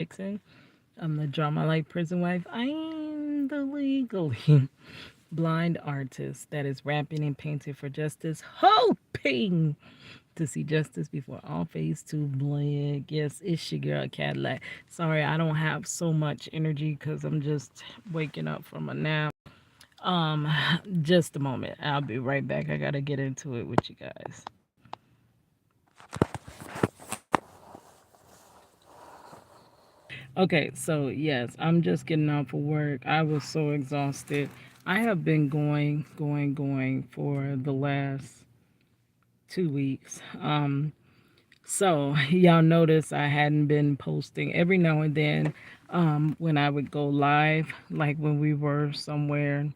Dixon. I'm the Drama Life Prison Wife. I'm the legally blind artist that is rapping and painting for justice, hoping to see justice before all phase two blink. Yes, it's your girl Cadillac. Sorry, I don't have so much energy because I'm just waking up from a nap. Um, just a moment. I'll be right back. I gotta get into it with you guys. Okay, so yes, I'm just getting off of work. I was so exhausted. I have been going for the last 2 weeks. So y'all notice I hadn't been posting every now and then when I would go live, like when we were somewhere.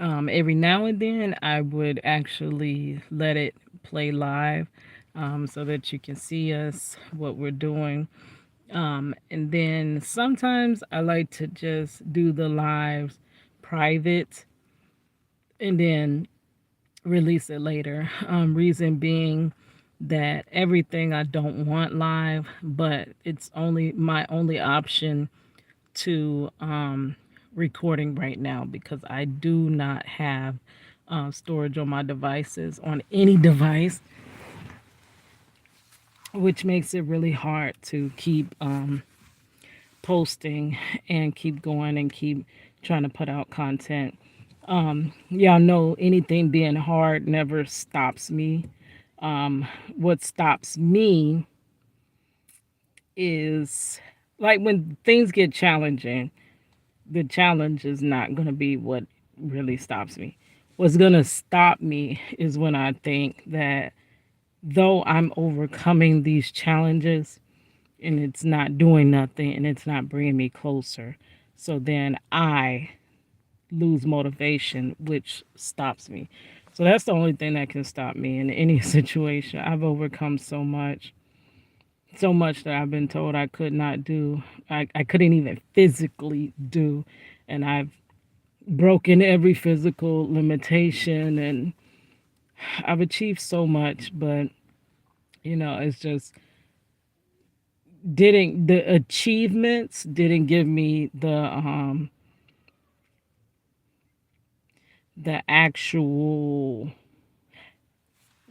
Every now and then I would actually let it play live so that you can see us, what we're doing. And then sometimes I like to just do the lives private and then release it later. Reason being that everything I don't want live, but it's only my only option to recording right now because I do not have storage on my devices, on any device, which makes it really hard to keep posting and keep going and keep trying to put out content. Y'all know anything being hard never stops me. What stops me is like when things get challenging, the challenge is not going to be what really stops me. What's going to stop me is when I think that though I'm overcoming these challenges, and it's not doing nothing and it's not bringing me closer. So then I lose motivation, which stops me. So that's the only thing that can stop me in any situation. I've overcome so much that I've been told I could not do. I couldn't even physically do. And I've broken every physical limitation and I've achieved so much, but it's just didn't the achievements didn't give me the actual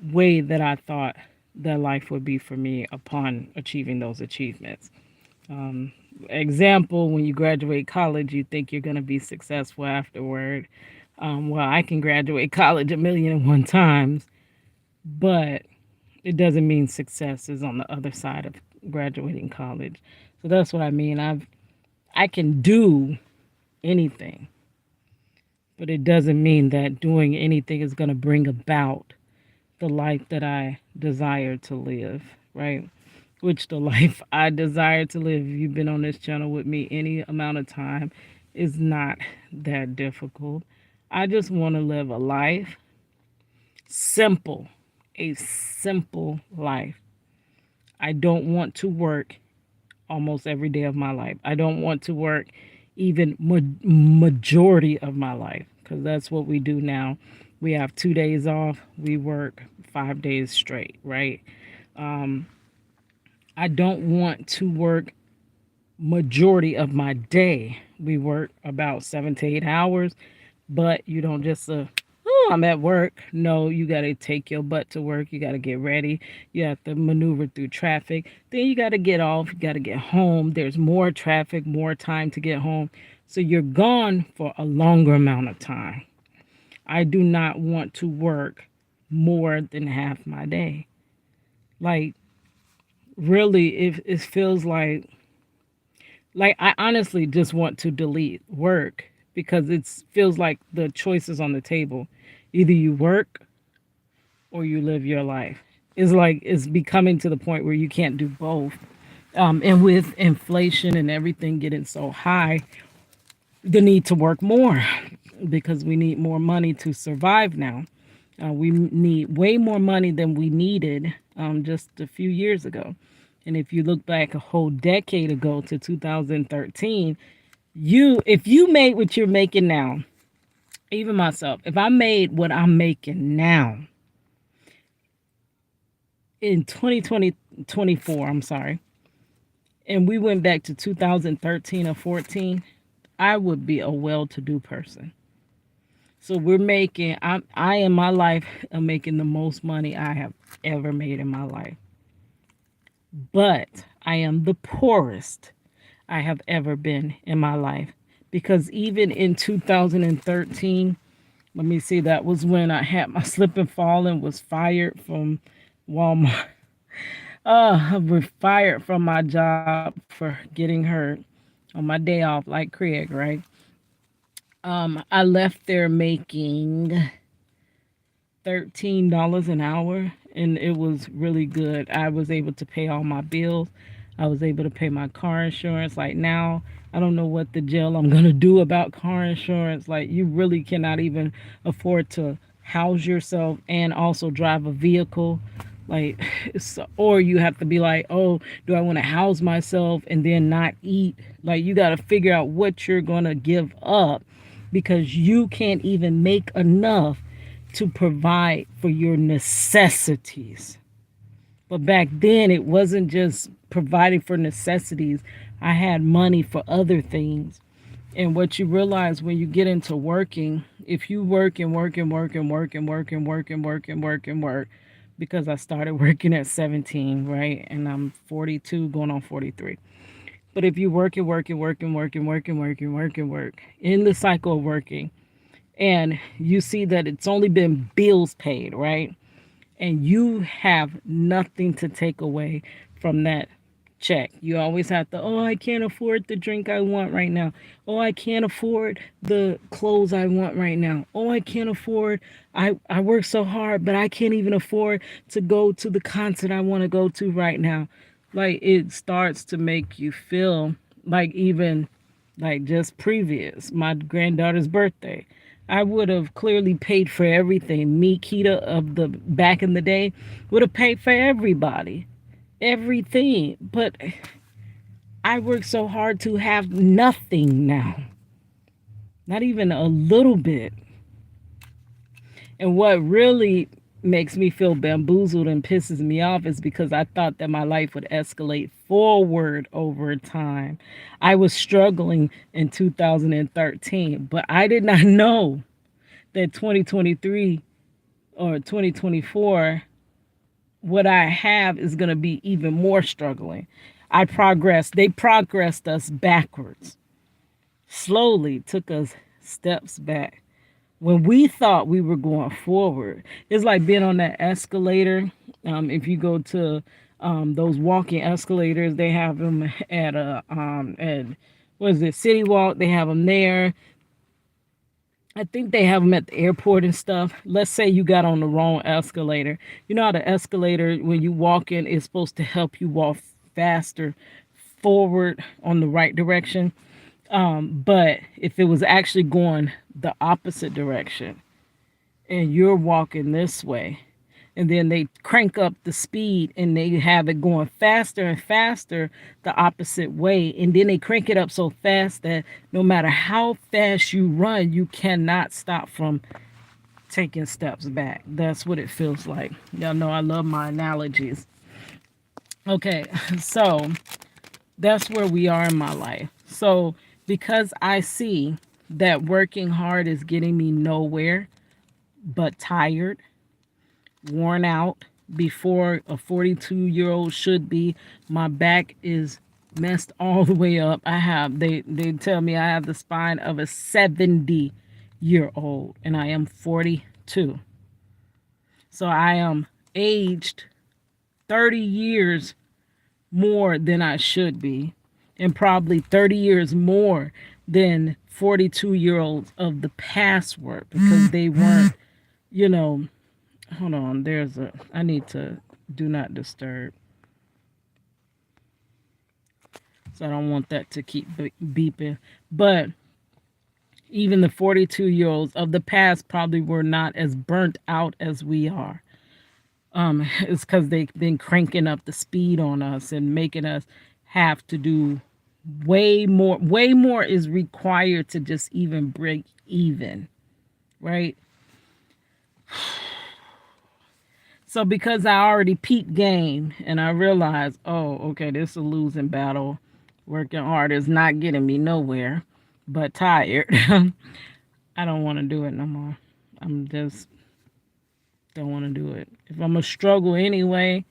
way that I thought that life would be for me upon achieving those achievements. Example, when you graduate college, you think you're going to be successful afterward. Well, I can graduate college a million and one times, but it doesn't mean success is on the other side of graduating college. So that's what I mean. I can do anything, but it doesn't mean that doing anything is going to bring about the life that I desire to live, right? Which the life I desire to live, if you've been on this channel with me any amount of time, is not that difficult. I just want to live a life simple, a simple life. I don't want to work almost every day of my life. I don't want to work even majority of my life because that's what we do now. We have 2 days off. We work 5 days straight, right? I don't want to work majority of my day. We work about 7 to 8 hours, but you don't just oh, I'm at work. No, you got to take your butt to work. You got to get ready. You have to maneuver through traffic. Then you got to get off. You got to get home. There's more traffic, more time to get home. So you're gone for a longer amount of time. I do not want to work more than half my day. Like, really, if it feels like I honestly just want to delete work because it feels like the choice is on the table. Either you work or you live your life. It's like it's becoming to the point where you can't do both. And with inflation and everything getting so high, the need to work more because we need more money to survive now. We need way more money than we needed just a few years ago. And if you look back a whole decade ago to 2013, if you made what you're making now, even myself, if I made what I'm making now in 2020, 24, I'm sorry, and we went back to 2013 or 14, I would be a well-to-do person. So I in my life am making the most money I have ever made in my life. But I am the poorest I have ever been in my life. Because even in 2013, let me see, that was when I had my slip and fall and was fired from Walmart. I was fired from my job for getting hurt on my day off, like Craig, right? I left there making $13 an hour, and it was really good. I was able to pay all my bills. I was able to pay my car insurance. Like now, I don't know what the jail I'm gonna do about car insurance. Like you really cannot even afford to house yourself and also drive a vehicle. Like, or you have to be like, oh, do I want to house myself and then not eat? Like you got to figure out what you're gonna give up because you can't even make enough to provide for your necessities. But back then, it wasn't just providing for necessities. I had money for other things. And what you realize when you get into working, if you work and work and work and work and work and work and work and work and work, because I started working at 17, right? And I'm 42, going on 43. But if you work and work and work and work and work and work and work and work in the cycle of working, and you see that it's only been bills paid, right? And you have nothing to take away from that check. You always have to, oh, I can't afford the drink I want right now. Oh, I can't afford the clothes I want right now. Oh, I can't afford, I work so hard, but I can't even afford to go to the concert I want to go to right now. Like it starts to make you feel like even like just previous, my granddaughter's birthday. I would have clearly paid for everything. Me, Keita of the back in the day, would have paid for everybody, everything. But I worked so hard to have nothing now, not even a little bit. And what really makes me feel bamboozled and pisses me off is because I thought that my life would escalate forward over time. I was struggling in 2013, but I did not know that 2023 or 2024, what I have is going to be even more struggling. They progressed us backwards, slowly took us steps back when we thought we were going forward. It's like being on that escalator. If you go to those walking escalators, they have them at what is it, City Walk? They have them there. I think they have them at the airport and stuff. Let's say you got on the wrong escalator. You know how the escalator, when you walk in, is supposed to help you walk faster forward on the right direction. But if it was actually going the opposite direction and you're walking this way, and then they crank up the speed and they have it going faster and faster the opposite way, and then they crank it up so fast that no matter how fast you run, you cannot stop from taking steps back. That's what it feels like. Y'all know I love my analogies. Okay, so that's where we are in my life. So because I see that working hard is getting me nowhere but tired, worn out before a 42-year-old should be. My back is messed all the way up. They tell me I have the spine of a 70-year-old and I am 42. So I am aged 30 years more than I should be, and probably 30 years more than 42-year-olds of the past were, because they weren't, you know, hold on, I need to do not disturb. So I don't want that to keep beeping. But even the 42-year-olds of the past probably were not as burnt out as we are. It's because they've been cranking up the speed on us and making us have to do way more. Way more is required to just even break even, right? So because I already peaked game and I realized, oh, okay, this is a losing battle. Working hard is not getting me nowhere, but tired. I don't want to do it no more. I'm just don't want to do it. If I'm gonna struggle anyway,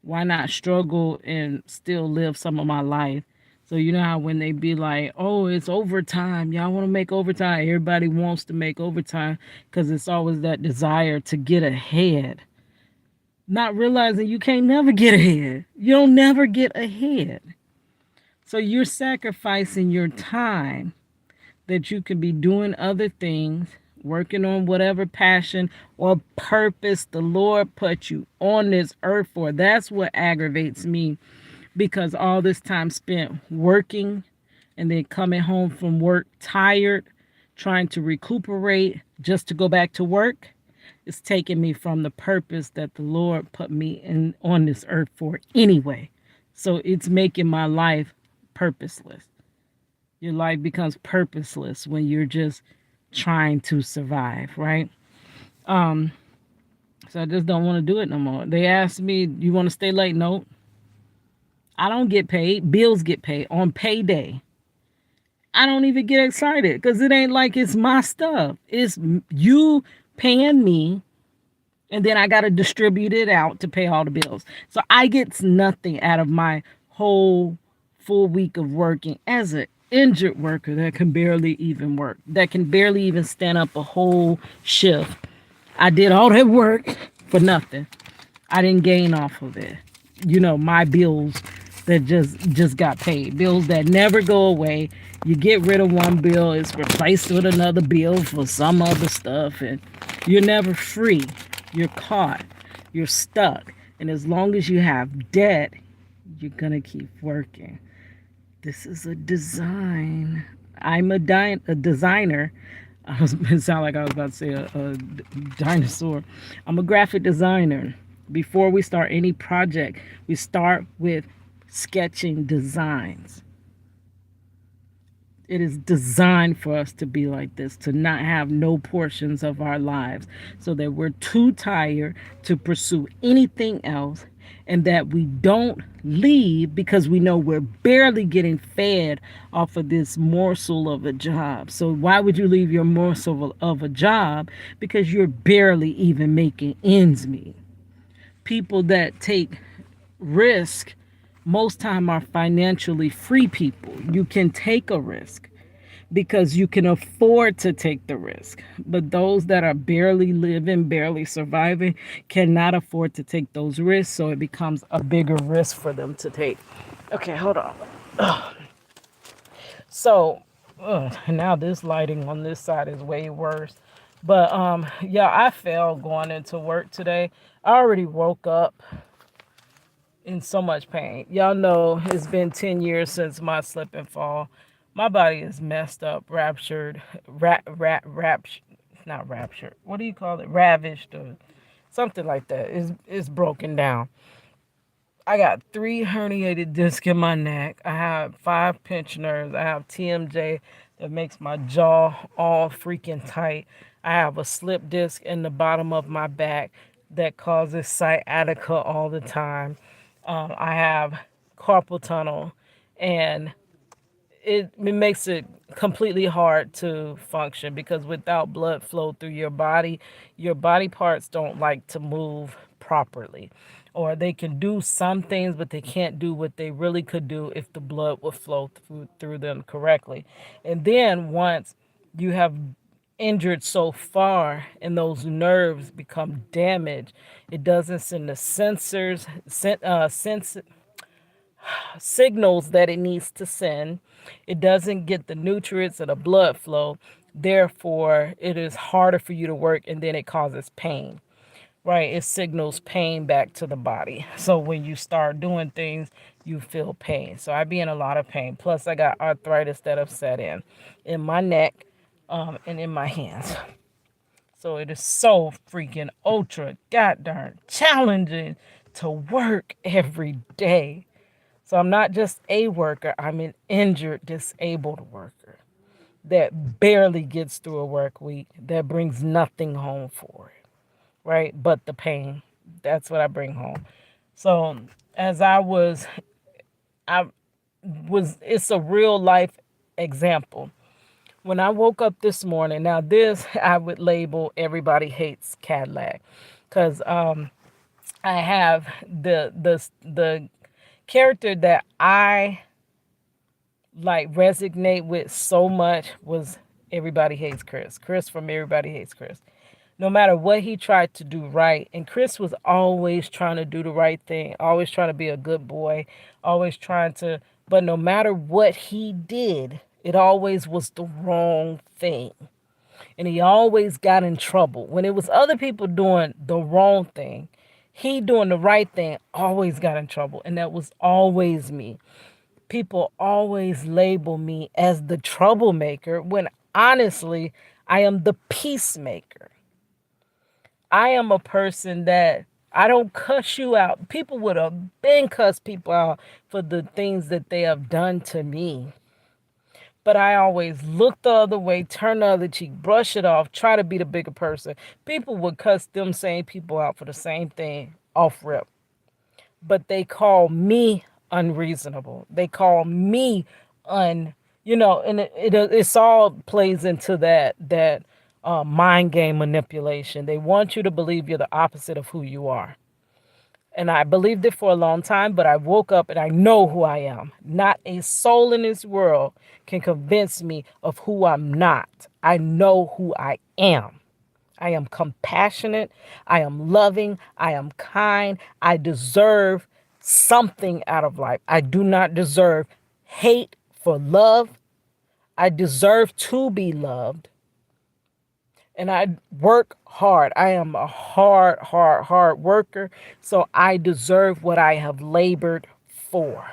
why not struggle and still live some of my life? So you know how when they be like, "Oh, it's overtime. Y'all want to make overtime." Everybody wants to make overtime because it's always that desire to get ahead. Not realizing you can't never get ahead. You'll never get ahead. So you're sacrificing your time that you could be doing other things, working on whatever passion or purpose the Lord put you on this earth for. That's what aggravates me, because all this time spent working and then coming home from work tired, trying to recuperate just to go back to work, is taking me from the purpose that the Lord put me in on this earth for anyway. So it's making my life purposeless. Your life becomes purposeless when you're just trying to survive, right? Um, so I just don't want to do it no more. They asked me, "You want to stay late?" No, I don't get paid. Bills get paid on payday. I don't even get excited because it ain't like it's my stuff. It's you paying me, and then I got to distribute it out to pay all the bills. So I get nothing out of my whole full week of working as an injured worker that can barely even work, that can barely even stand up a whole shift. I did all that work for nothing. I didn't gain off of it. You know, my bills that just got paid, bills that never go away. You get rid of one bill, it's replaced with another bill for some other stuff, and you're never free. You're caught. You're stuck. And as long as you have debt, you're gonna keep working. This is a design. I'm a designer. It sounded like I was about to say a dinosaur. I'm a graphic designer. Before we start any project, we start with sketching designs. It is designed for us to be like this, to not have no portions of our lives, so that we're too tired to pursue anything else, and that we don't leave because we know we're barely getting fed off of this morsel of a job. So why would you leave your morsel of a job? Because you're barely even making ends meet. People that take risk most time are financially free people. You can take a risk because you can afford to take the risk. But those that are barely living, barely surviving, cannot afford to take those risks. So it becomes a bigger risk for them to take. Okay, hold on. So now this lighting on this side is way worse. But yeah, I fell going into work today. I already woke up in so much pain. Y'all know it's been 10 years since my slip and fall. My body is messed up, raptured, not raptured. What do you call it? Ravished or something like that. It's broken down. I got 3 herniated discs in my neck. I have 5 pinched nerves. I have TMJ that makes my jaw all freaking tight. I have a slip disc in the bottom of my back that causes sciatica all the time. I have carpal tunnel, and it makes it completely hard to function because without blood flow through your body parts don't like to move properly. Or they can do some things, but they can't do what they really could do if the blood would flow through them correctly. And then once you have injured so far and those nerves become damaged, it doesn't send the signals that it needs to send. It doesn't get the nutrients or the blood flow. Therefore, it is harder for you to work, and then it causes pain. Right? It signals pain back to the body. So when you start doing things, you feel pain. So I be in a lot of pain. Plus, I got arthritis that have set in my neck, and in my hands. So it is so freaking ultra goddamn challenging to work every day. So I'm not just a worker, I'm an injured, disabled worker that barely gets through a work week, that brings nothing home for it, right? But the pain. That's what I bring home. So as I was, it's a real life example. When I woke up this morning, now this I would label everybody hates Cadillac, because I have the character that I like resonate with so much was Everybody Hates Chris. Chris from Everybody Hates Chris. No matter what he tried to do right, and Chris was always trying to do the right thing, always trying to be a good boy, always trying to, but no matter what he did, it always was the wrong thing. And he always got in trouble. When it was other people doing the wrong thing, he doing the right thing always got in trouble. And that was always me. People always label me as the troublemaker when honestly, I am the peacemaker. I am a person that I don't cuss you out. People would have been cussed people out for the things that they have done to me. But I always look the other way, turn the other cheek, brush it off, try to be the bigger person. People would cuss them same people out for the same thing off rip. But they call me unreasonable. They call me and it's all plays into that mind game manipulation. They want you to believe you're the opposite of who you are. And I believed it for a long time, but I woke up and I know who I am. Not a soul in this world can convince me of who I'm not. I know who I am. I am compassionate. I am loving. I am kind. I deserve something out of life. I do not deserve hate for love. I deserve to be loved. And I work hard. I am a hard worker. So I deserve what I have labored for.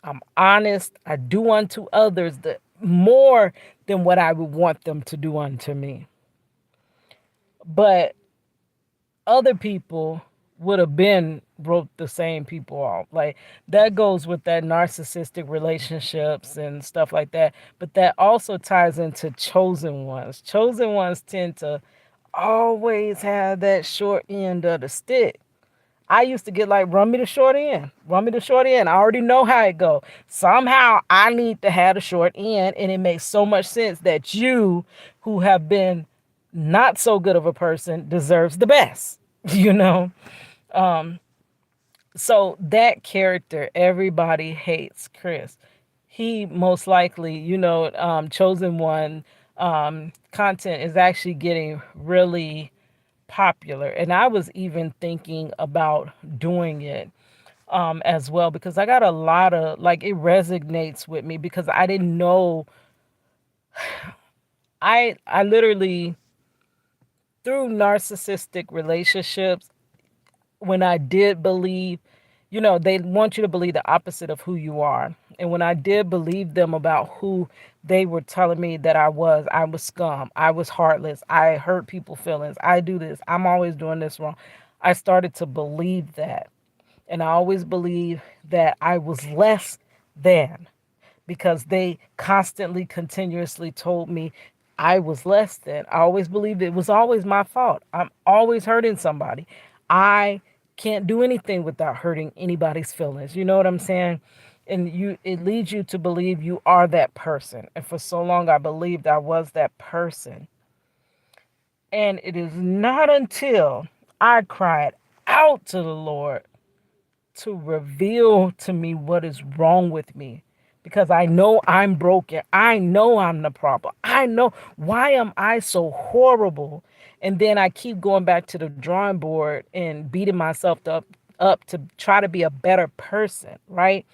I'm honest. I do unto others more than what I would want them to do unto me. But other people would have been wrote the same people off. Like that goes with that narcissistic relationships and stuff like that. But that also ties into chosen ones. Chosen ones tend to always have that short end of the stick. I used to get like, run me the short end, run me the short end. I already know how it go. Somehow I need to have the short end, and it makes so much sense that you, who have been not so good of a person, deserves the best. You know, so that character, Everybody Hates Chris. He most likely, chosen one content is actually getting really popular. And I was even thinking about doing it as well, because I got a lot of like, it resonates with me because I didn't know. I literally, through narcissistic relationships, when I did believe, they want you to believe the opposite of who you are. And when I did believe them about who they were telling me that I was scum, I was heartless, I hurt people's feelings, I do this, I'm always doing this wrong. I started to believe that. And I always believed that I was less than, because they constantly, continuously told me I was less than. I always believed it was always my fault. I'm always hurting somebody. I can't do anything without hurting anybody's feelings. You know what I'm saying? And it leads you to believe you are that person. And for so long, I believed I was that person. And it is not until I cried out to the Lord to reveal to me what is wrong with me, because I know I'm broken. I know I'm the problem. I know, why am I so horrible? And then I keep going back to the drawing board and beating myself up to try to be a better person, right?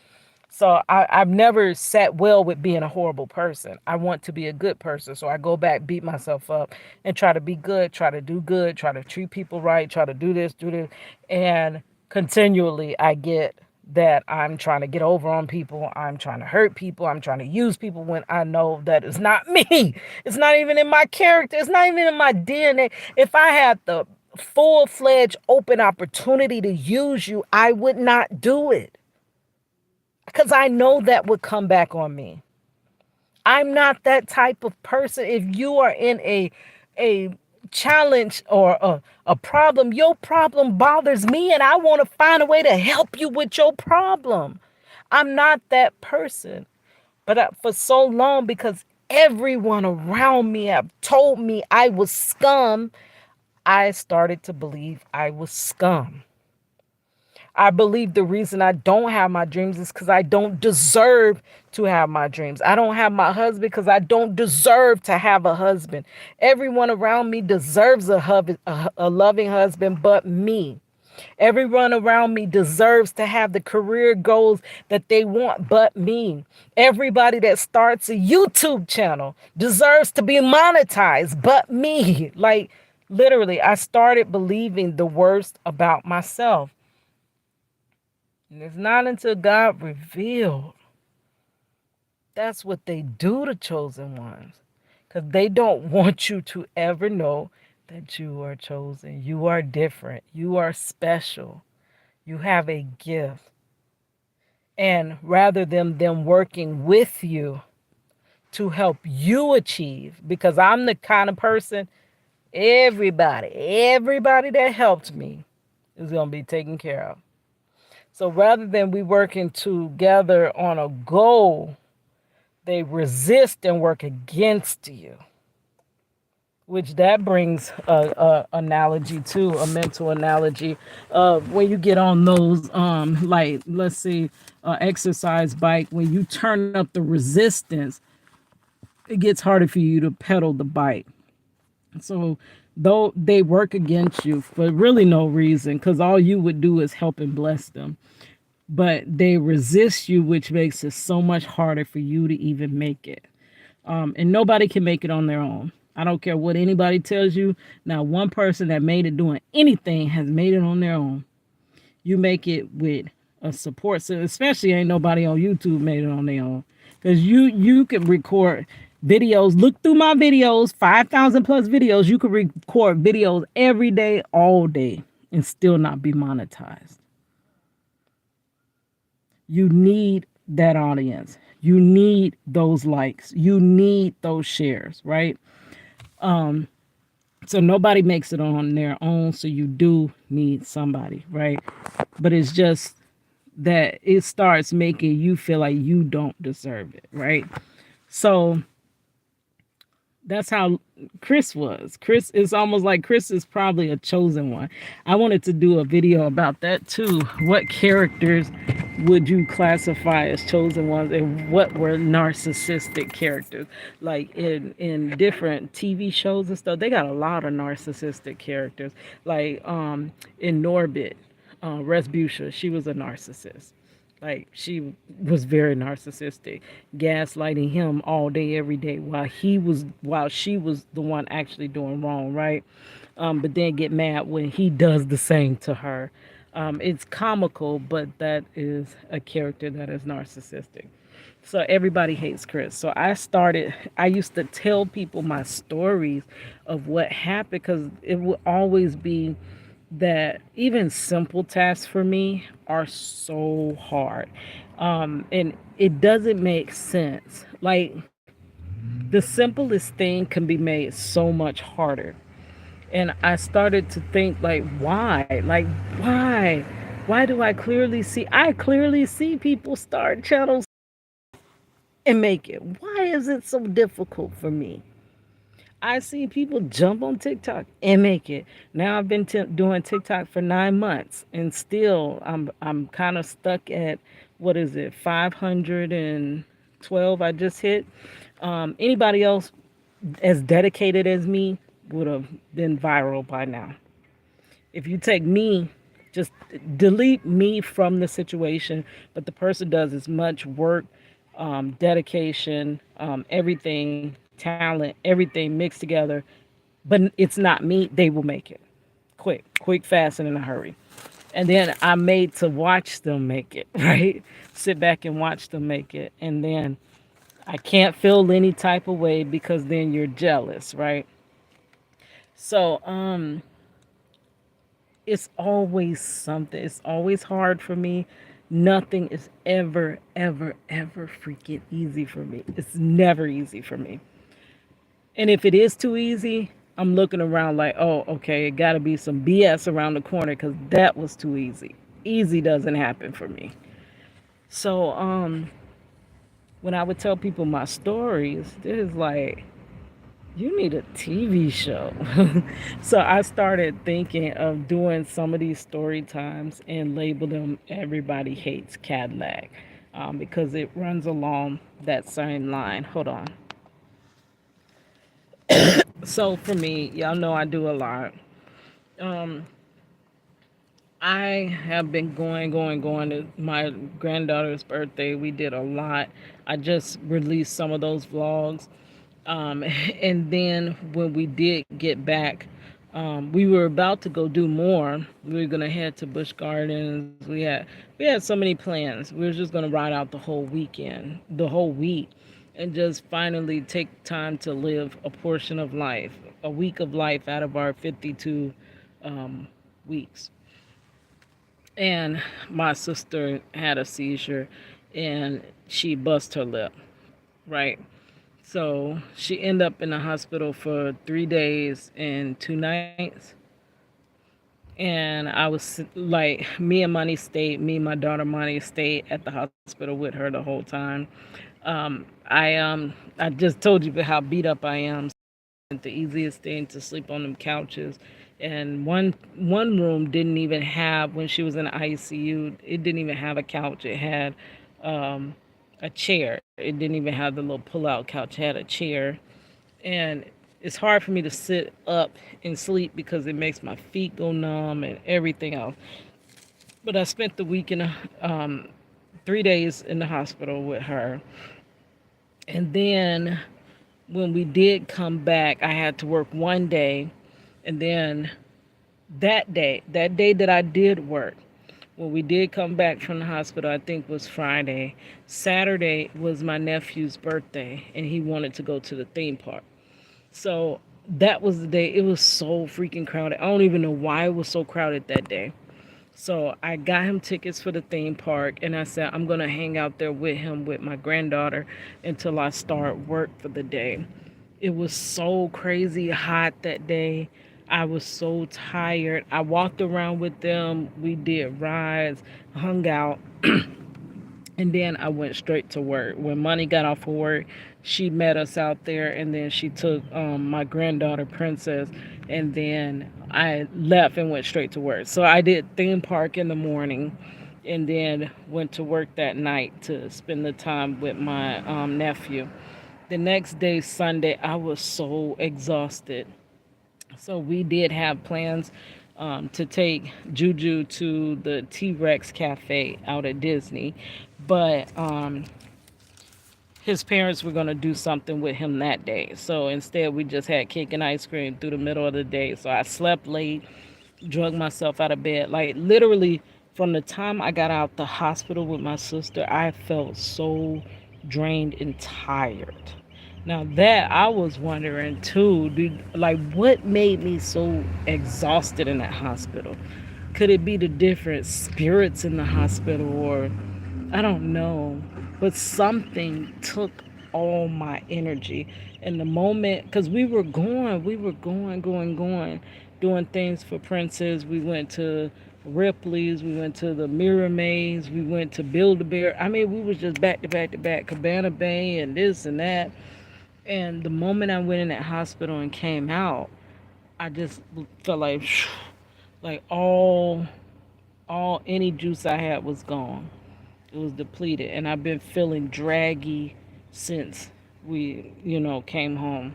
So I've never sat well with being a horrible person. I want to be a good person. So I go back, beat myself up, and try to be good, try to do good, try to treat people right, try to do this, do this. And continually I get that I'm trying to get over on people. I'm trying to hurt people. I'm trying to use people when I know that it's not me. It's not even in my character. It's not even in my DNA. If I had the full-fledged open opportunity to use you, I would not do it, because I know that would come back on me. I'm not that type of person. If you are in a challenge or a problem, your problem bothers me and I want to find a way to help you with your problem. I'm not that person. But for so long, because everyone around me have told me I was scum, I started to believe I was scum. I believe the reason I don't have my dreams is because I don't deserve to have my dreams. I don't have my husband because I don't deserve to have a husband. Everyone around me deserves a loving husband but me. Everyone around me deserves to have the career goals that they want but me. Everybody that starts a YouTube channel deserves to be monetized but me. Like, literally, I started believing the worst about myself. And it's not until God revealed. That's what they do to chosen ones. Because they don't want you to ever know that you are chosen. You are different. You are special. You have a gift. And rather than them working with you to help you achieve, because I'm the kind of person, everybody that helped me is going to be taken care of. So rather than we working together on a goal, they resist and work against you, which that brings a analogy too, a mental analogy of when you get on those like, let's say, exercise bike, when you turn up the resistance, it gets harder for you to pedal the bike. So though they work against you for really no reason, because all you would do is help and bless them, but they resist you, which makes it so much harder for you to even make it. And nobody can make it on their own. I don't care what anybody tells you. Now, one person that made it doing anything has made it on their own. You make it with a support system, especially ain't nobody on YouTube made it on their own. Because you can record videos. Look through my videos, 5,000 plus videos. You can record videos every day, all day, and still not be monetized. You need that audience. You need those likes. You need those shares, right? So nobody makes it on their own. So you do need somebody, right? But it's just that it starts making you feel like you don't deserve it, right? So that's how Chris was. Chris is almost like Chris is probably a chosen one. I wanted to do a video about that too. What characters would you classify as chosen ones, and what were narcissistic characters? Like in different TV shows and stuff, they got a lot of narcissistic characters. Like in Norbit, Resbucia, she was a narcissist. Like, she was very narcissistic, gaslighting him all day, every day, while she was the one actually doing wrong, right? But then get mad when he does the same to her. It's comical, but that is a character that is narcissistic. So everybody hates Chris. So I used to tell people my stories of what happened, because it would always be that even simple tasks for me are so hard. And it doesn't make sense. Like, the simplest thing can be made so much harder. And I started to think, like, why? Like, why? Why do I clearly see people start channels and make it? Why is it so difficult for me? I see people jump on TikTok and make it. Now I've been doing TikTok for 9 months, and still I'm kind of stuck at, what is it, 512 I just hit. Anybody else as dedicated as me would have been viral by now. If you take me, just delete me from the situation, but the person does as much work, dedication, everything, talent, everything mixed together, but it's not me, they will make it quick, fast, and in a hurry. And then I'm made to watch them make it, right? Sit back and watch them make it. And then I can't feel any type of way, because then you're jealous, right? So it's always something. It's always hard for me. Nothing is ever freaking easy for me. It's never easy for me. And if it is too easy, I'm looking around like, oh, okay, it got to be some BS around the corner because that was too easy. Easy doesn't happen for me. So, when I would tell people my stories, this is like, you need a TV show. So I started thinking of doing some of these story times and label them Everybody Hates Cadillac, because it runs along that same line. Hold on. So for me, y'all know I do a lot. Um, I have been going to my granddaughter's birthday. We did a lot. I just released some of those vlogs. And then when we did get back, we were about to go do more. We were gonna head to Busch Gardens. We had so many plans. We were just gonna ride out the whole weekend, the whole week, and just finally take time to live a portion of life, a week of life out of our 52 weeks. And my sister had a seizure, and she bust her lip. Right. So she ended up in the hospital for 3 days and 2 nights. And I was like, me and my daughter Money stayed at the hospital with her the whole time. I just told you how beat up I am. The easiest thing to sleep on them couches. And one room didn't even have, when she was in the ICU, it didn't even have a couch. It had um, a chair. It didn't even have the little pull-out couch. It had a chair. And it's hard for me to sit up and sleep because it makes my feet go numb and everything else. But I spent the week in 3 days in the hospital with her. And then when we did come back, I had to work one day. And then that day that I did work, when we did come back from the hospital, I think was Friday. Saturday was my nephew's birthday, and he wanted to go to the theme park. So that was the day. It was so freaking crowded. I don't even know why it was so crowded that day. So I got him tickets for the theme park, and I said I'm gonna hang out there with him with my granddaughter until I start work for the day. It was so crazy hot that day. I was so tired. I walked around with them. We did rides, hung out, and then I went straight to work. When Money got off of work, she met us out there, and then she took my granddaughter Princess, and then I left and went straight to work. So I did theme park in the morning, and then went to work that night to spend the time with my nephew. The next day, Sunday, I was so exhausted. So we did have plans to take Juju to the T Rex Cafe out at Disney, but his parents were going to do something with him that day. So instead, we just had cake and ice cream through the middle of the day. So I slept late, drug myself out of bed. Like literally, from the time I got out the hospital with my sister, I felt so drained and tired. Now that I was wondering too, dude, like what made me so exhausted in that hospital? Could it be the different spirits in the hospital, or I don't know, but something took all my energy. And the moment, because we were going, doing things for Princess. We went to Ripley's, we went to the Mirror Maze, we went to Build a Bear. I mean, we was just back to back to back, Cabana Bay and this and that. And the moment I went in that hospital and came out, I just felt like all any juice I had was gone. It was depleted, and I've been feeling draggy since we, came home.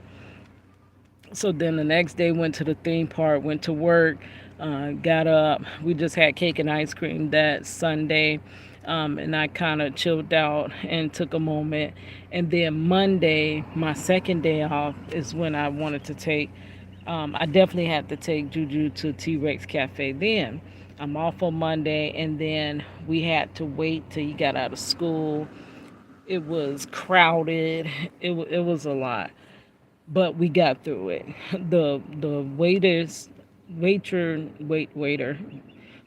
So then the next day went to the theme park, went to work, got up. We just had cake and ice cream that Sunday. And I kind of chilled out and took a moment. And then Monday, my second day off, is when I wanted to take, I definitely had to take Juju to T Rex Cafe then. I'm off on Monday, and then we had to wait till he got out of school. It was crowded. It was a lot, but we got through it. The waiter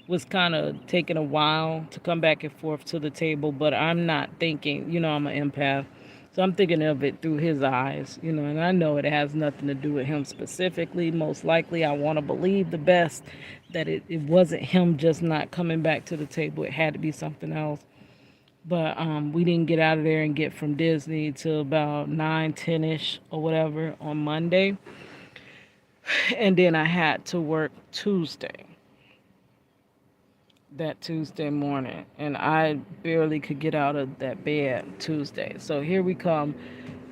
was kind of taking a while to come back and forth to the table, but I'm not thinking, I'm an empath, So I'm thinking of it through his eyes, and I know it has nothing to do with him specifically. Most likely, I want to believe the best that it wasn't him just not coming back to the table. It had to be something else. But we didn't get out of there and get from Disney till about 9, 10 ish or whatever on Monday. And then I had to work that Tuesday morning. And I barely could get out of that bed Tuesday. So here we come.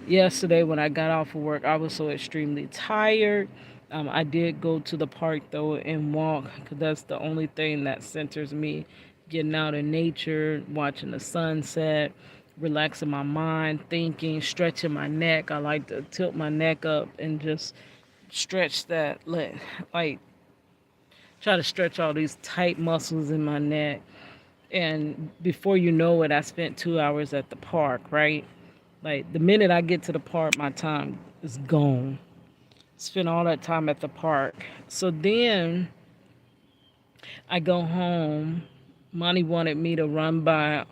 Yesterday, when I got off of work, I was so extremely tired. I did go to the park though and walk because that's the only thing that centers me. Getting out in nature, watching the sunset, relaxing my mind, thinking, stretching my neck. I like to tilt my neck up and just stretch that, like try to stretch all these tight muscles in my neck. And before you know it, I spent 2 hours at the park, right? Like the minute I get to the park, my time is gone. Spent all that time at the park. So then I go home. Monty wanted me to run by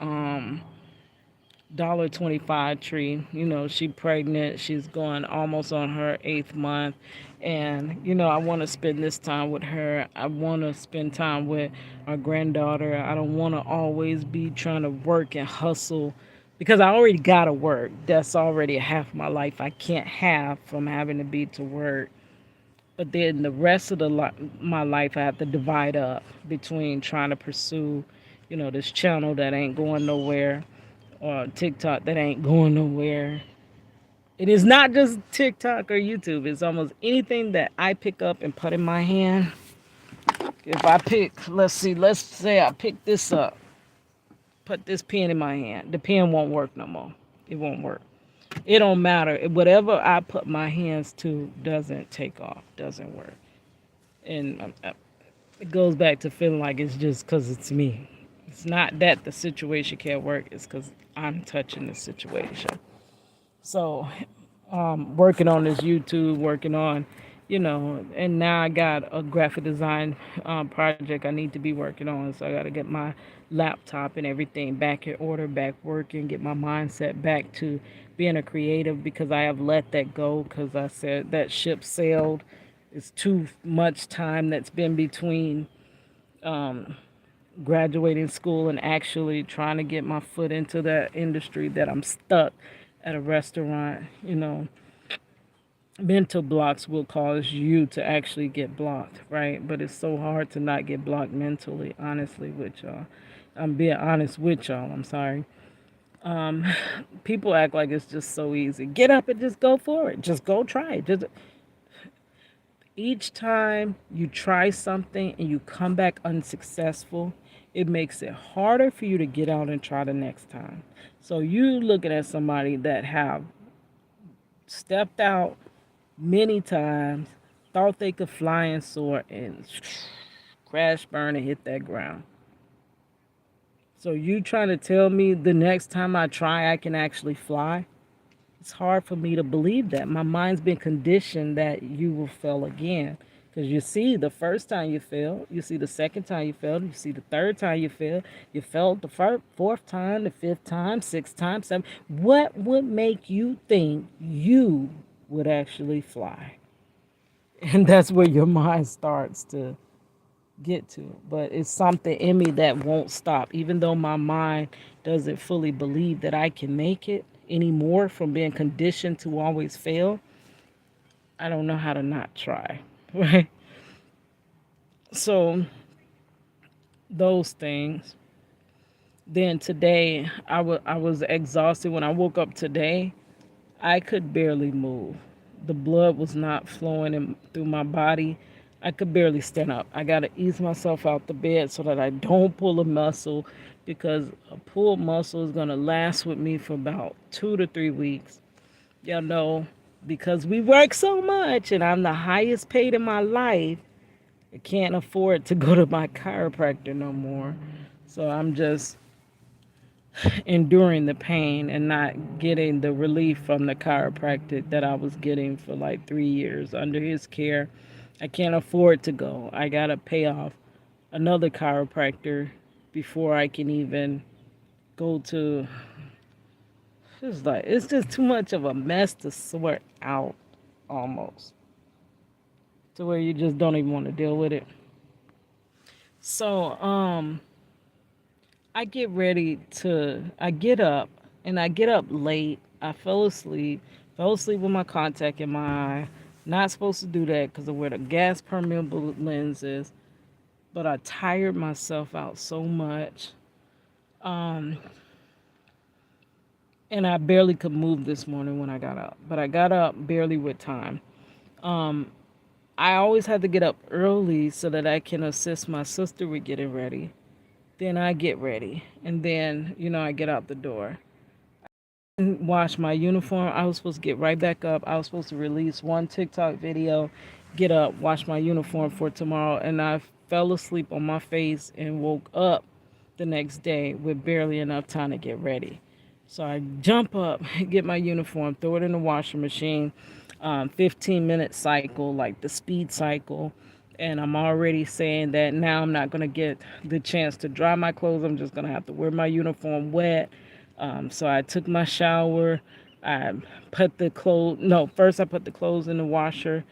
$1.25 tree. She pregnant. She's going almost on her 8th month. And, I want to spend this time with her. I want to spend time with our granddaughter. I don't want to always be trying to work and hustle because I already got to work. That's already half my life I can't have from having to be to work. But then the rest of my life, I have to divide up between trying to pursue, this channel that ain't going nowhere or TikTok that ain't going nowhere. It is not just TikTok or YouTube. It's almost anything that I pick up and put in my hand. If I pick, let's say I pick this up, put this pen in my hand. The pen won't work no more. It won't work. It don't matter. Whatever I put my hands to doesn't take off, doesn't work. And it goes back to feeling like it's just because it's me. It's not that the situation can't work. It's because I'm touching the situation. So, working on this YouTube, working on, and now I got a graphic design project I need to be working on. So I got to get my laptop and everything back in order, back working, get my mindset back to being a creative because I have let that go because I said that ship sailed. It's too much time that's been between graduating school and actually trying to get my foot into that industry that I'm stuck at a restaurant. Mental blocks will cause you to actually get blocked, right? But it's so hard to not get blocked mentally, honestly, with y'all. I'm being honest with y'all. I'm sorry. Um, People act like it's just so easy. Get up and just go for it. Just go try it. Just each time you try something and you come back unsuccessful, it makes it harder for you to get out and try the next time. So you looking at somebody that have stepped out many times, thought they could fly and soar and crash, burn, and hit that ground. So you trying to tell me the next time I try I can actually fly? It's hard for me to believe that. My mind's been conditioned that you will fail again. Because you see the first time you failed, you see the second time you failed, you see the third time you failed the fourth time, the fifth time, sixth time, seventh. What would make you think you would actually fly? And that's where your mind starts to get to. But it's something in me that won't stop. Even though my mind doesn't fully believe that I can make it anymore from being conditioned to always fail, I don't know how to not try. Right? So those things. Then today I was exhausted. When I woke up today, I could barely move. The blood was not flowing through my body. I could barely stand up. I got to ease myself out the bed so that I don't pull a muscle because a pulled muscle is going to last with me for about 2 to 3 weeks. Y'all know, because we work so much and I'm the highest paid in my life, I can't afford to go to my chiropractor no more. So I'm just enduring the pain and not getting the relief from the chiropractic that I was getting for like 3 years under his care. I can't afford to go. I got to pay off another chiropractor before I can even go to Just like it's just too much of a mess to sort out almost to where you just don't even want to deal with it. So, I get up and I get up late. I fell asleep with my contact in my eye. Not supposed to do that because of where the gas permeable lens is, but I tired myself out so much. Um, and I barely could move this morning when I got up, but I got up barely with time. Um, I always have to get up early so that I can assist my sister with getting ready. Then I get ready, and then I get out the door. Wash my uniform. I was supposed to get right back up. I was supposed to release one TikTok video, get up, wash my uniform for tomorrow, and I fell asleep on my face and woke up the next day with barely enough time to get ready. So I jump up, get my uniform, throw it in the washing machine, 15-minute cycle, like the speed cycle. And I'm already saying that now I'm not going to get the chance to dry my clothes. I'm just going to have to wear my uniform wet. So I took my shower. I put the clothes, no, first I put the clothes in the washer.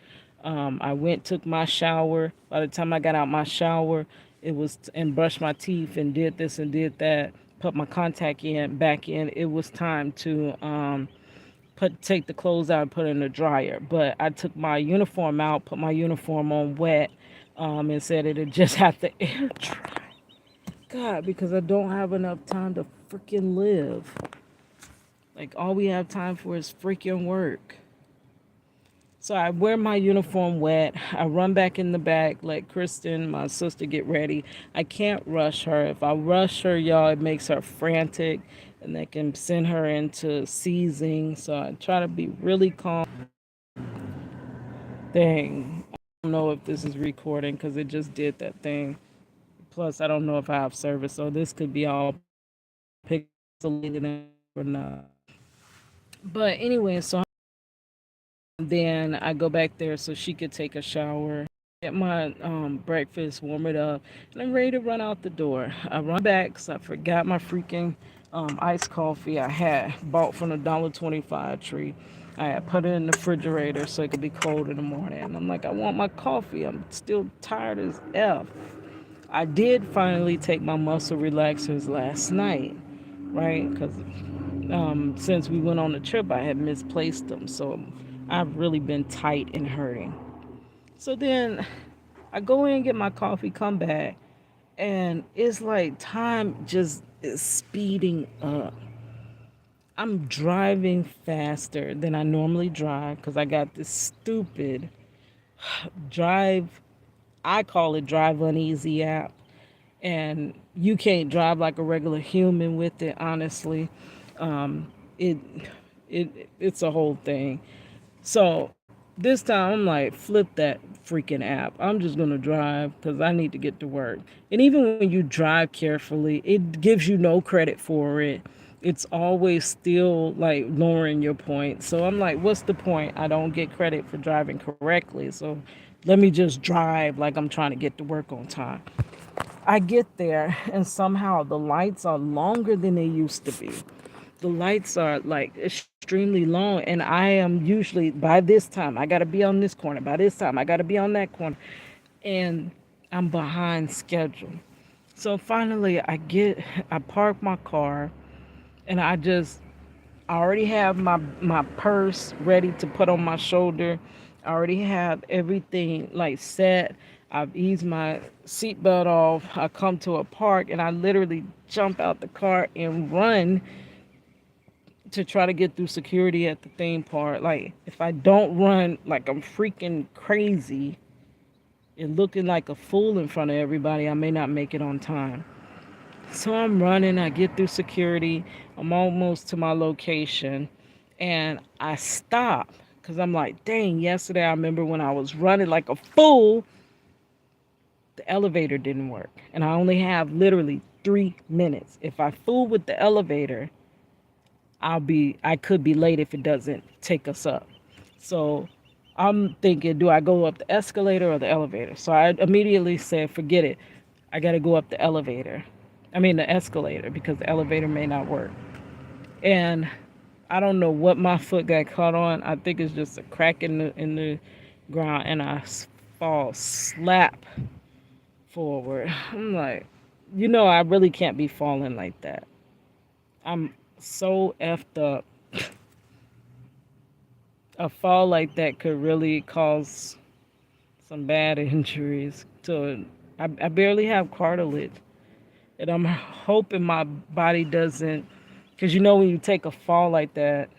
I went, took my shower. By the time I got out my shower, it was, and brushed my teeth and did this and did that, put my contact in, back in. It was time to take the clothes out and put it in the dryer. But I took my uniform out, put my uniform on wet, and said it'd just have to air dry. God, because I don't have enough time to freaking live. Like, all we have time for is freaking work. So I wear my uniform wet. I run back in the back, let Kristen, my sister, get ready. I can't rush her. If I rush her, y'all, it makes her frantic and that can send her into seizing. So I try to be really calm. Dang. I don't know if this is recording because it just did that thing. Plus, I don't know if I have service. So this could be all pixelated or not. But anyway, so then I go back there so she could take a shower, get my breakfast, warm it up, and I'm ready to run out the door. I run back because I forgot my freaking iced coffee I had bought from the $1.25 tree. I had put it in the refrigerator so it could be cold in the morning. And I'm like, I want my coffee. I'm still tired as F. I did finally take my muscle relaxers last night, right? Because since we went on the trip, I had misplaced them. So I've really been tight and hurting. So then I go in, get my coffee, come back, and it's like time just is speeding up. I'm driving faster than I normally drive because I got this stupid drive, I call it Drive Uneasy app. And you can't drive like a regular human with it, honestly. It it's a whole thing. So this time I'm like, flip that freaking app. I'm just gonna drive because I need to get to work. And even when you drive carefully, it gives you no credit for it. It's always still like lowering your points. So I'm like, what's the point? I don't get credit for driving correctly. So let me just drive like I'm trying to get to work on time. I get there and somehow the lights are longer than they used to be. The lights are like extremely long, and I am usually, by this time I got to be on this corner, by this time I got to be on that corner, and I'm behind schedule. So finally I park my car, and I already have my purse ready to put on my shoulder. I already have everything like set. I've eased my seatbelt off. I come to a park and I literally jump out the car and run to try to get through security at the theme park. Like, if I don't run like I'm freaking crazy and looking like a fool in front of everybody, I may not make it on time. So I'm running, I get through security, I'm almost to my location, and I stop because I'm like, dang, yesterday I remember when I was running like a fool, the elevator didn't work. And I only have literally 3 minutes. If I fool with the elevator, I could be late if it doesn't take us up. So I'm thinking, do I go up the escalator or the elevator? So I immediately said, forget it. I got to go up the elevator. I mean, the escalator, because the elevator may not work. And I don't know what my foot got caught on. I think it's just a crack in the ground, and fall slap forward. I'm like, I really can't be falling like that. I'm so effed up. A fall like that could really cause some bad injuries. I barely have cartilage, and I'm hoping my body doesn't. Because when you take a fall like that,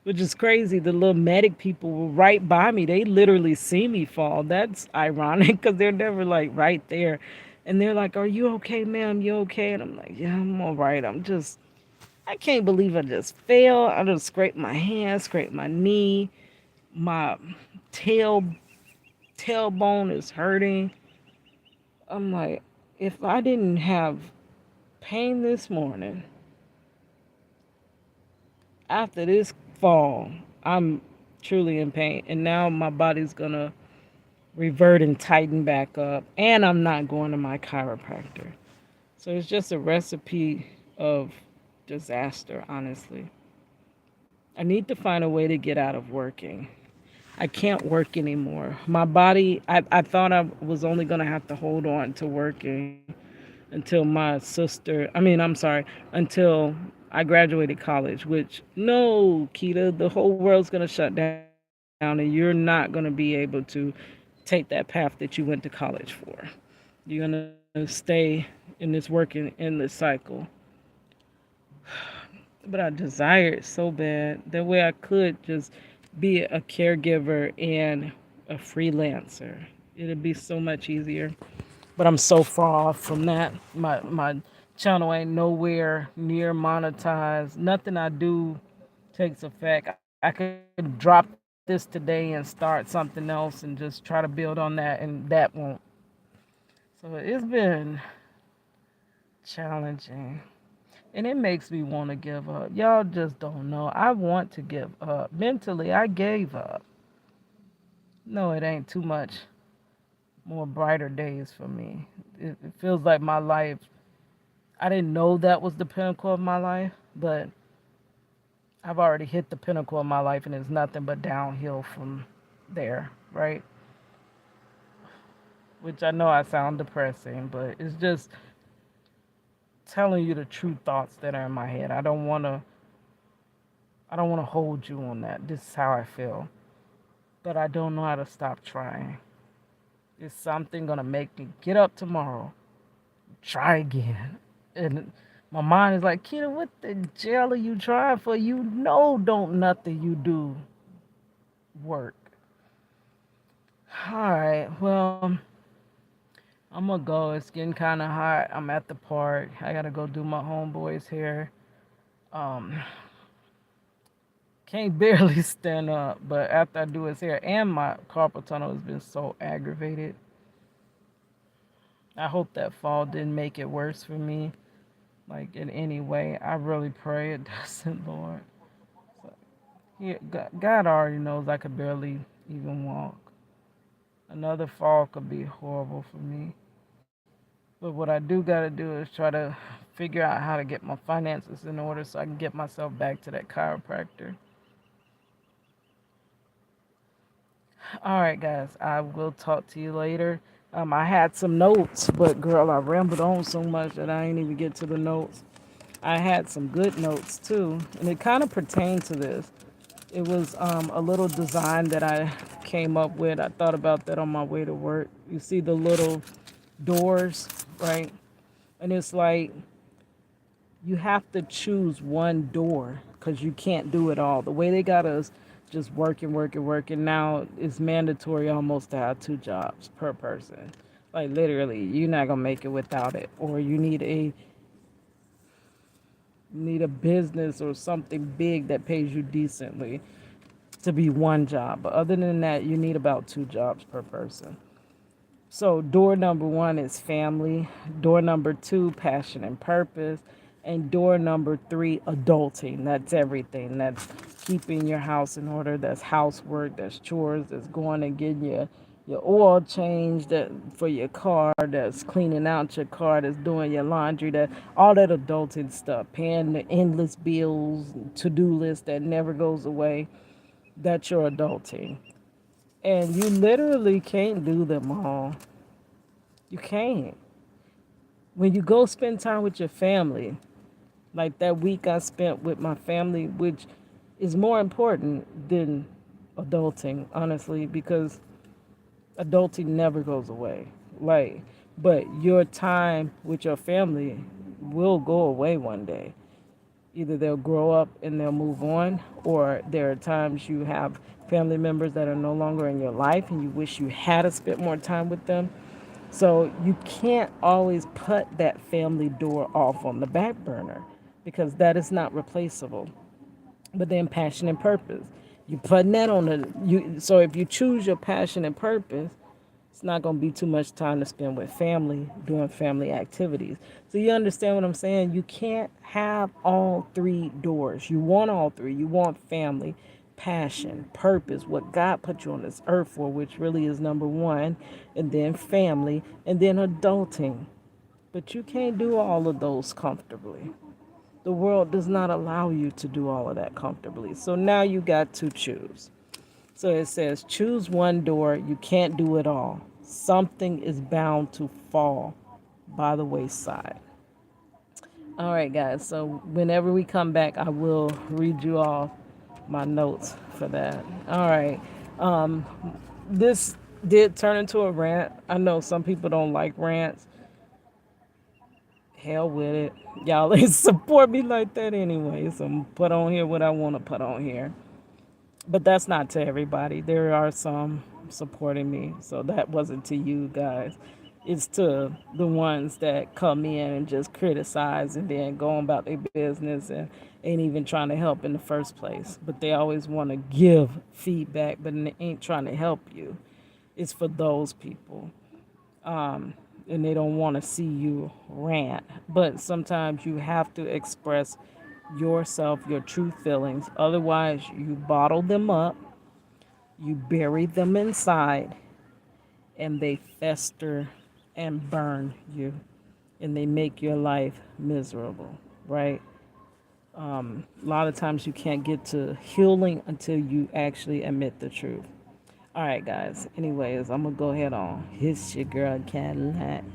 which is crazy, the little medic people were right by me. They literally see me fall. That's ironic because they're never like right there. And they're like, "Are you okay, ma'am? You okay?" And I'm like, "Yeah, I'm all right. I can't believe I just fell. I just scraped my hand, scraped my knee. My tail tailbone is hurting." I'm like, if I didn't have pain this morning after this fall, I'm truly in pain. And now my body's gonna revert and tighten back up. And I'm not going to my chiropractor. So it's just a recipe of disaster, honestly. I need to find a way to get out of working. I can't work anymore. My body, I thought I was only going to have to hold on to working until I'm sorry, until I graduated college, which, no, Keita, the whole world's going to shut down and you're not going to be able to take that path that you went to college for. You're going to stay in this working in this cycle. But I desire it so bad. That way I could just be a caregiver and a freelancer. It'd be so much easier. But I'm so far off from that. My channel ain't nowhere near monetized. Nothing I do takes effect. I could drop this today and start something else and just try to build on that, and that won't. So it's been challenging. And it makes me want to give up. Y'all just don't know. I want to give up. Mentally, I gave up. No, it ain't too much more brighter days for me. It feels like my life, I didn't know that was the pinnacle of my life, but I've already hit the pinnacle of my life and it's nothing but downhill from there, right? Which I know I sound depressing, but it's just telling you the true thoughts that are in my head. I don't want to hold you on that. This is how I feel. But I don't know how to stop trying. Is something gonna make me get up tomorrow, try again? And my mind is like, "Kiddo, what the jail are you trying for? Don't nothing you do work." All right, well, I'm gonna go. It's getting kind of hot. I'm at the park. I gotta go do my homeboy's hair. Um, can't barely stand up, but after I do his hair, and my carpal tunnel has been so aggravated. I hope that fall didn't make it worse for me, like in any way. I really pray it doesn't, Lord. So, God already knows I could barely even walk. Another fall could be horrible for me. But what I do got to do is try to figure out how to get my finances in order so I can get myself back to that chiropractor. All right, guys, I will talk to you later. I had some notes, but girl, I rambled on so much that I ain't even get to the notes. I had some good notes too, and it kind of pertained to this. It was a little design that I came up with. I thought about that on my way to work. You see the little doors, right? And it's like you have to choose one door because you can't do it all. The way they got us just working, working, working. Now it's mandatory almost to have two jobs per person. Like literally, you're not gonna make it without it, or you need a business or something big that pays you decently to be one job. But other than that, you need about two jobs per person. So, door number one is family. Door number two, passion and purpose. And door number three, adulting. That's everything. That's keeping your house in order. That's housework. That's chores. That's going and getting your your oil change that for your car, that's cleaning out your car, that's doing your laundry, that all that adulting stuff, paying the endless bills, to-do list that never goes away. That's your adulting. And you literally can't do them all. You can't. When you go spend time with your family, like that week I spent with my family, which is more important than adulting, honestly, because adulting never goes away. Like, but your time with your family will go away one day. Either they'll grow up and they'll move on, or there are times you have family members that are no longer in your life and you wish you had spent more time with them. So you can't always put that family door off on the back burner because that is not replaceable. But then passion and purpose, you putting that on the you. So if you choose your passion and purpose, it's not going to be too much time to spend with family doing family activities. So you understand what I'm saying? You can't have all three doors. You want all three. You want family, passion, purpose, what God put you on this earth for, which really is number one, and then family, and then adulting. But you can't do all of those comfortably. The world does not allow you to do all of that comfortably. So now you got to choose. So it says, choose one door. You can't do it all. Something is bound to fall by the wayside. All right, guys. So whenever we come back, I will read you all my notes for that. All right. Um, this did turn into a rant. I know some people don't like rants. Hell with it. Y'all ain't support me like that anyway. So I'm put on here what I want to put on here. But that's not to everybody. There are some supporting me. So that wasn't to you guys. It's to the ones that come in and just criticize and then go on about their business and ain't even trying to help in the first place. But they always want to give feedback, but they ain't trying to help you. It's for those people. And they don't want to see you rant. But sometimes you have to express yourself, your true feelings. Otherwise, you bottle them up, you bury them inside, and they fester and burn you, and they make your life miserable, right? A lot of times you can't get to healing until you actually admit the truth. All right, guys. Anyways, I'm going to go ahead on. It's your girl, Cadillac.